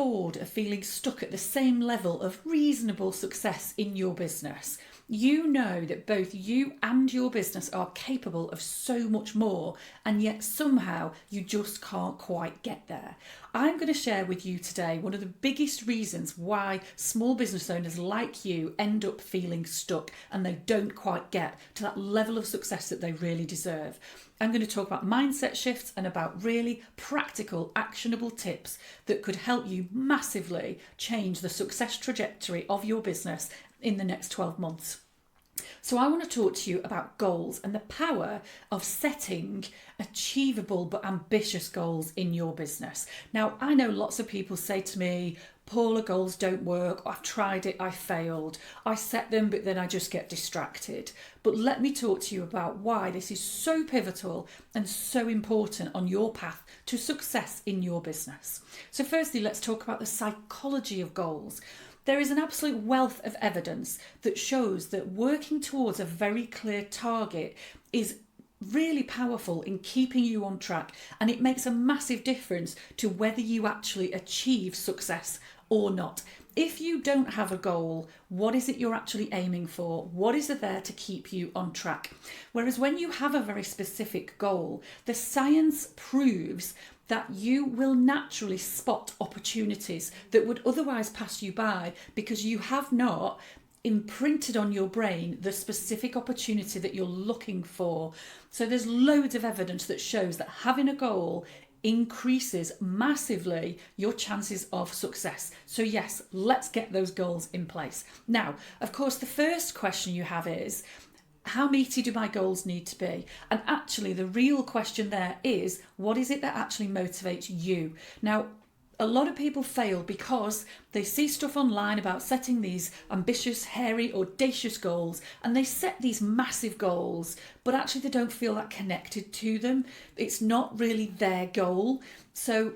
bored of feeling stuck at the same level of reasonable success in your business? You know that both you and your business are capable of so much more, and yet somehow you just can't quite get there. I'm going to share with you today one of the biggest reasons why small business owners like you end up feeling stuck and they don't quite get to that level of success that they really deserve. I'm going to talk about mindset shifts and about really practical, actionable tips that could help you massively change the success trajectory of your business in the next 12 months. So I want to talk to you about goals and the power of setting achievable but ambitious goals in your business. Now, I know lots of people say to me, Paula, goals don't work. I've tried it, I failed. I set them, but then I just get distracted. But let me talk to you about why this is so pivotal and so important on your path to success in your business. So firstly, let's talk about the psychology of goals. There is an absolute wealth of evidence that shows that working towards a very clear target is really powerful in keeping you on track, and it makes a massive difference to whether you actually achieve success or not. If you don't have a goal, what is it you're actually aiming for? What is there to keep you on track? Whereas when you have a very specific goal, the science proves that you will naturally spot opportunities that would otherwise pass you by because you have not imprinted on your brain the specific opportunity that you're looking for. So there's loads of evidence that shows that having a goal increases massively your chances of success. So yes, let's get those goals in place. Now, of course, the first question you have is, how meaty do my goals need to be? And actually the real question there is, what is it that actually motivates you? Now, a lot of people fail because they see stuff online about setting these ambitious, hairy, audacious goals, and they set these massive goals, but actually they don't feel that connected to them. It's not really their goal. So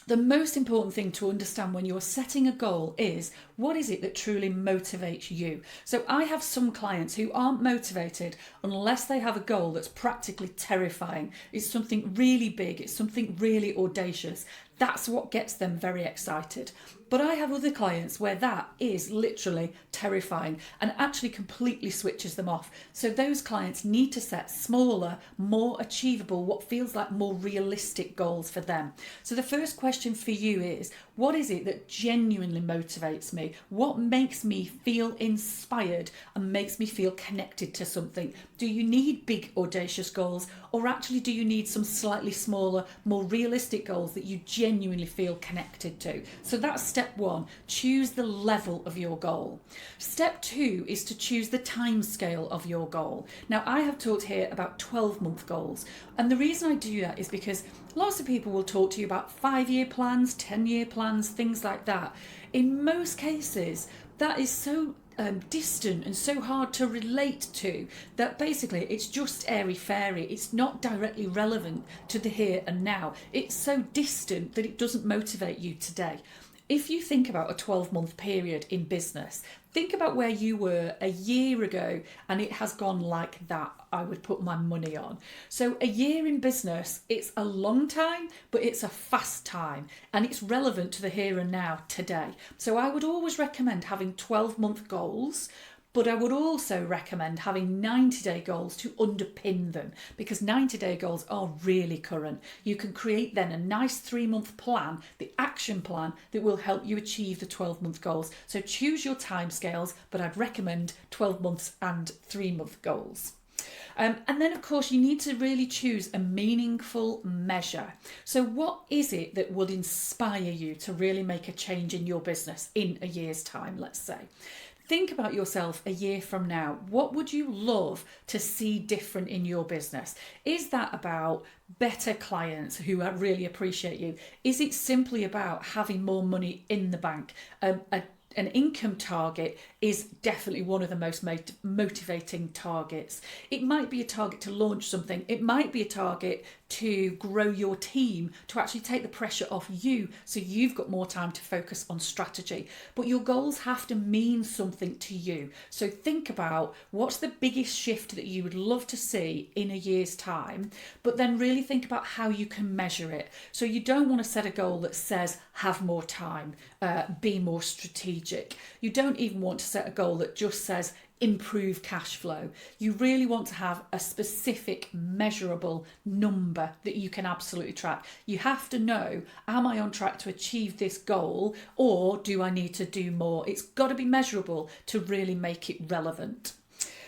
the most important thing to understand when you're setting a goal is, what is it that truly motivates you? So I have some clients who aren't motivated unless they have a goal that's practically terrifying. It's something really big. It's something really audacious. That's what gets them very excited. But I have other clients where that is literally terrifying and actually completely switches them off. So those clients need to set smaller, more achievable, what feels like more realistic goals for them. So the first question for you is, what is it that genuinely motivates me? What makes me feel inspired and makes me feel connected to something? Do you need big, audacious goals, or actually do you need some slightly smaller, more realistic goals that you genuinely feel connected to? So that's step one. Choose the level of your goal. Step two is to choose the time scale of your goal. Now, I have talked here about 12-month goals, and the reason I do that is because lots of people will talk to you about 5-year plans, 10-year plans, things like that. In most cases, that is so distant and so hard to relate to that basically it's just airy-fairy. It's not directly relevant to the here and now. It's so distant that it doesn't motivate you today. If you think about a 12-month period in business, think about where you were a year ago and it has gone like that, I would put my money on. So a year in business, it's a long time, but it's a fast time and it's relevant to the here and now today. So I would always recommend having 12-month goals, but I would also recommend having 90-day goals to underpin them, because 90-day goals are really current. You can create then a nice 3-month plan, the action plan that will help you achieve the 12-month goals. So choose your timescales, but I'd recommend 12 months and 3-month goals. And then, of course, you need to really choose a meaningful measure. So what is it that would inspire you to really make a change in your business in a year's time, let's say? Think about yourself a year from now. What would you love to see different in your business? Is that about better clients who really appreciate you? Is it simply about having more money in the bank? An income target is definitely one of the most motivating targets. It might be a target to launch something. It might be a target to grow your team, to actually take the pressure off you so you've got more time to focus on strategy. But your goals have to mean something to you. So think about what's the biggest shift that you would love to see in a year's time, but then really think about how you can measure it. So you don't want to set a goal that says have more time, be more strategic. You don't even want to set a goal that just says improve cash flow. You really want to have a specific measurable number that you can absolutely track. You have to know, am I on track to achieve this goal, or do I need to do more? It's got to be measurable to really make it relevant.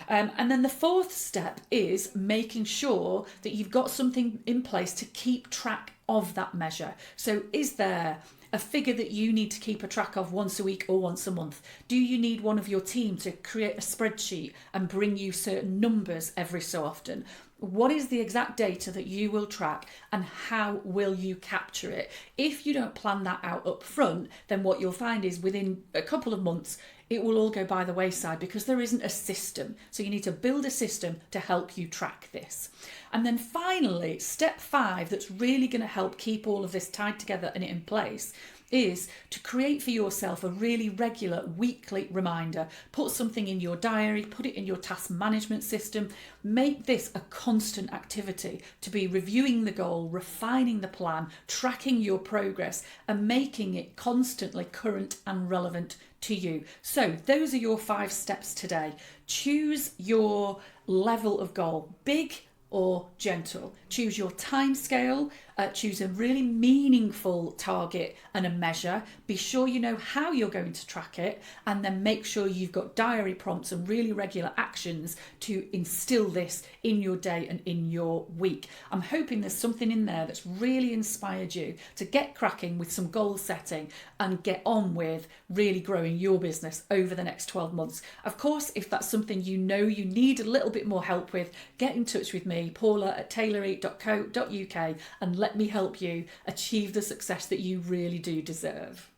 And then the fourth step is making sure that you've got something in place to keep track of that measure. So is there a figure that you need to keep a track of once a week or once a month? Do you need one of your team to create a spreadsheet and bring you certain numbers every so often? What is the exact data that you will track, and how will you capture it? If you don't plan that out up front, then what you'll find is within a couple of months, it will all go by the wayside because there isn't a system. So you need to build a system to help you track this. And then finally, step 5, that's really going to help keep all of this tied together and in place, is to create for yourself a really regular weekly reminder. Put something in your diary, put it in your task management system. Make this a constant activity to be reviewing the goal, refining the plan, tracking your progress, and making it constantly current and relevant to you. So those are your 5 steps today. Choose your level of goal, big or gentle. Choose your time scale, choose a really meaningful target and a measure. Be sure you know how you're going to track it, and then make sure you've got diary prompts and really regular actions to instill this in your day and in your week. I'm hoping there's something in there that's really inspired you to get cracking with some goal setting and get on with really growing your business over the next 12 months. Of course, if that's something you know you need a little bit more help with, get in touch with me, paula@taylory.co.uk, and let me help you achieve the success that you really do deserve.